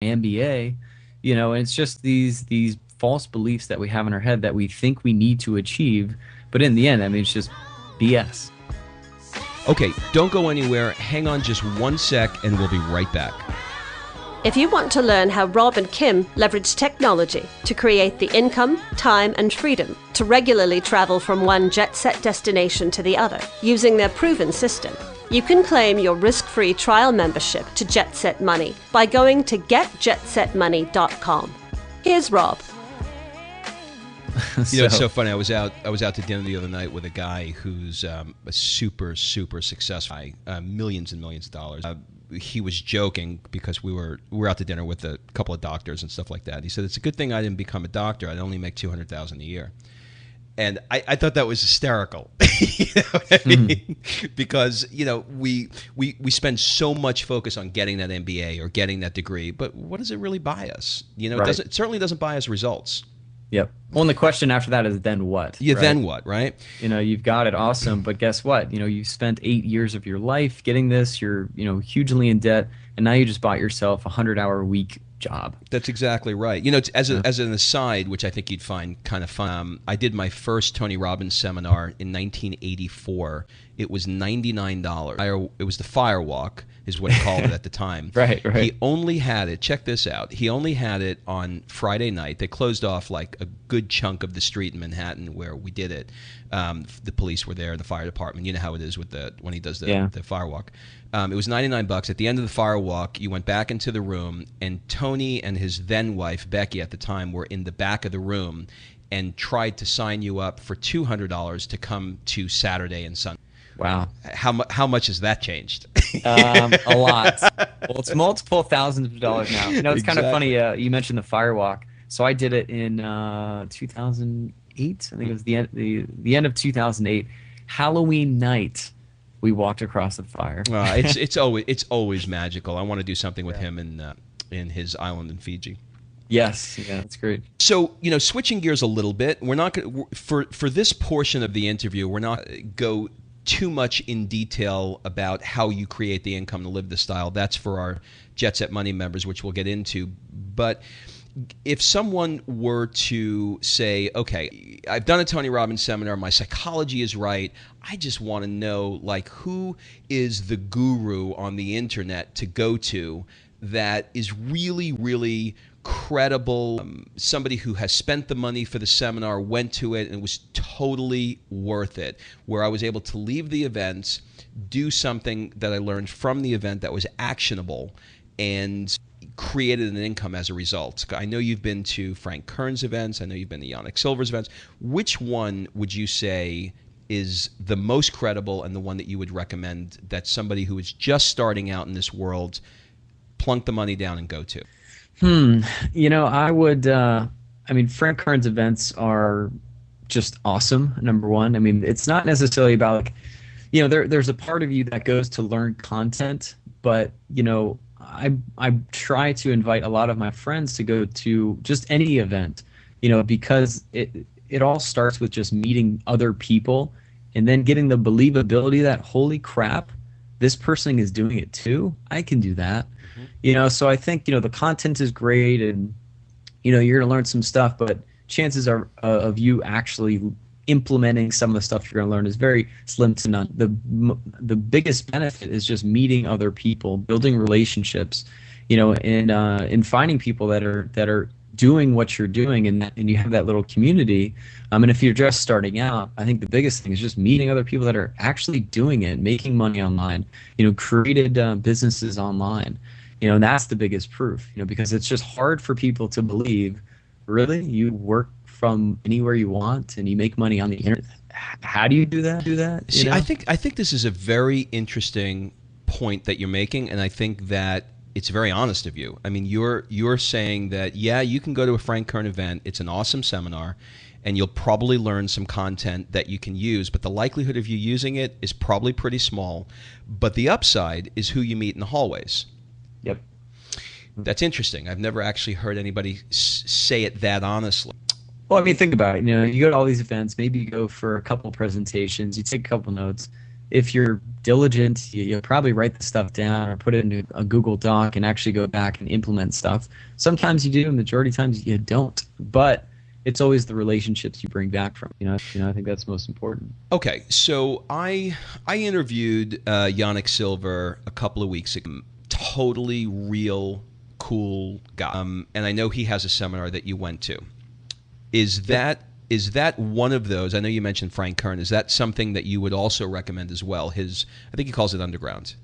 MBA, and it's just these false beliefs that we have in our head that we think we need to achieve, but in the end, I mean, it's just BS. Okay, don't go anywhere. Hang on just 1 sec, and we'll be right back. If you want to learn how Rob and Kim leverage technology to create the income, time, and freedom to regularly travel from one jet-set destination to the other using their proven system, you can claim your risk-free trial membership to Jet Set Money by going to getjetsetmoney.com. Here's Rob. It's so funny. I was out to dinner the other night with a guy who's a super successful guy, millions and millions of dollars. He was joking because we were out to dinner with a couple of doctors and stuff like that. He said, "It's a good thing I didn't become a doctor. I'd only make $200,000 a year." And I thought that was hysterical. You know what I mean? Because we spend so much focus on getting that MBA or getting that degree, but what does it really buy us? Right. It certainly doesn't buy us results. Yep. Well, and the question after that is then what? Yeah, right? then what, right? You've got it, awesome, but guess what? You spent 8 years of your life getting this. You're, hugely in debt, and now you just bought yourself a 100-hour-a-week job. That's exactly right. As an aside, which I think you'd find kind of fun, I did my first Tony Robbins seminar in 1984. It was $99. It was the Firewalk, is what he called it at the time. Right. He only had it, check this out, he only had it on Friday night. They closed off like a good chunk of the street in Manhattan where we did it. The police were there, the fire department. You know how it is with when he does the Firewalk. It was $99. At the end of the Firewalk, you went back into the room, and Tony and his then wife, Becky, at the time, were in the back of the room and tried to sign you up for $200 to come to Saturday and Sunday. Wow. How much has that changed? A lot. Well, it's multiple thousands of dollars now. It's kind of funny. You mentioned the Firewalk. So I did it in 2008. I think it was the end of 2008. Halloween night, we walked across the fire. It's always magical. I want to do something with him in his island in Fiji. Yes, yeah, that's great. So, switching gears a little bit, we're not going for this portion of the interview, we're not go too much in detail about how you create the income to live the style. That's for our Jet Set Money members, which we'll get into. But if someone were to say, okay, I've done a Tony Robbins seminar, my psychology is right, I just want to know, who is the guru on the internet to go to that is really, really credible, somebody who has spent the money for the seminar, went to it, and it was totally worth it, where I was able to leave the event, do something that I learned from the event that was actionable, and created an income as a result. I know you've been to Frank Kern's events. I know you've been to Yannick Silver's events. Which one would you say is the most credible and the one that you would recommend that somebody who is just starting out in this world plunk the money down and go to? I would, Frank Kern's events are just awesome, number one. I mean, it's not necessarily about, there's a part of you that goes to learn content, but, I try to invite a lot of my friends to go to just any event, because it all starts with just meeting other people and then getting the believability that, holy crap, this person is doing it too. I can do that. So I think, the content is great and, you're going to learn some stuff, but chances are of you actually implementing some of the stuff you're going to learn is very slim to none. The biggest benefit is just meeting other people, building relationships, and finding people that are doing what you're doing, and you have that little community. And if you're just starting out, I think the biggest thing is just meeting other people that are actually doing it, making money online, created businesses online. And that's the biggest proof, because it's just hard for people to believe, really, you work from anywhere you want and you make money on the internet. How do you do that? See, I think this is a very interesting point that you're making, and I think that it's very honest of you. I mean, you're saying that, yeah, you can go to a Frank Kern event, it's an awesome seminar, and you'll probably learn some content that you can use, but the likelihood of you using it is probably pretty small. But the upside is who you meet in the hallways. Yep. That's interesting. I've never actually heard anybody say it that honestly. Well, think about it. You go to all these events, maybe you go for a couple presentations, you take a couple notes, if you're diligent, you'll probably write the stuff down or put it into a Google Doc and actually go back and implement stuff. Sometimes you do, and majority of times you don't. But it's always the relationships you bring back from. I think that's most important. Okay, so I interviewed Yannick Silver a couple of weeks ago. Totally real, cool guy. And I know he has a seminar that you went to. Is that one of those? I know you mentioned Frank Kern. Is that something that you would also recommend as well? I think he calls it Underground.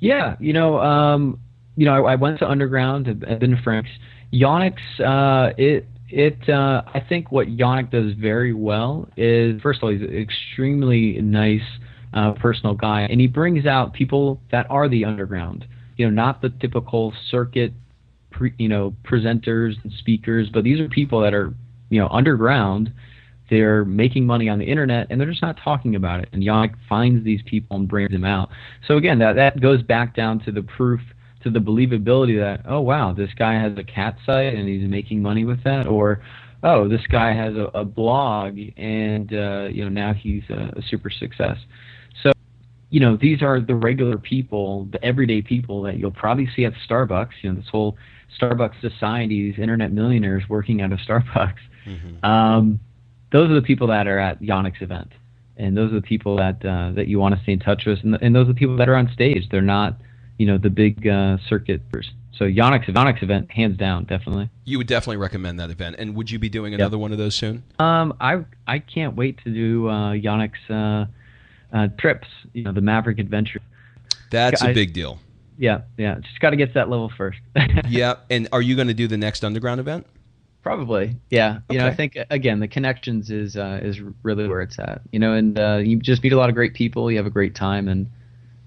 Yeah, I went to Underground. I've been to Frank's. Yannick's. I think what Yannick does very well is, first of all, he's an extremely nice, personal guy, and he brings out people that are the underground. Not the typical circuit, presenters and speakers, but these are people that are, underground. They're making money on the internet, and they're just not talking about it. And Yannick finds these people and brings them out. So again, that goes back down to the proof, to the believability that, oh wow, this guy has a cat site and he's making money with that, or oh, this guy has a blog and now he's a super success. So these are the regular people, the everyday people that you'll probably see at Starbucks. This whole Starbucks society, these internet millionaires working out of Starbucks. Mm-hmm. Those are the people that are at Yannick's event, and those are the people that you want to stay in touch with, and those are the people that are on stage. They're not the big circuiters. So Yannick's event, hands down, definitely. You would definitely recommend that event. And would you be doing another one of those soon? I can't wait to do Yannick's trips, the Maverick Adventure. That's a big deal. Yeah. Just got to get to that level first. Yeah. And are you going to do the next Underground event? Probably. Yeah. Okay. I think, again, the connections is really where it's at. And you just meet a lot of great people. You have a great time, and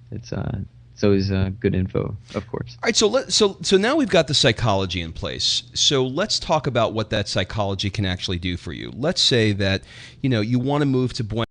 it's always good info, of course. All right, so now we've got the psychology in place. So let's talk about what that psychology can actually do for you. Let's say that you want to move to Buenos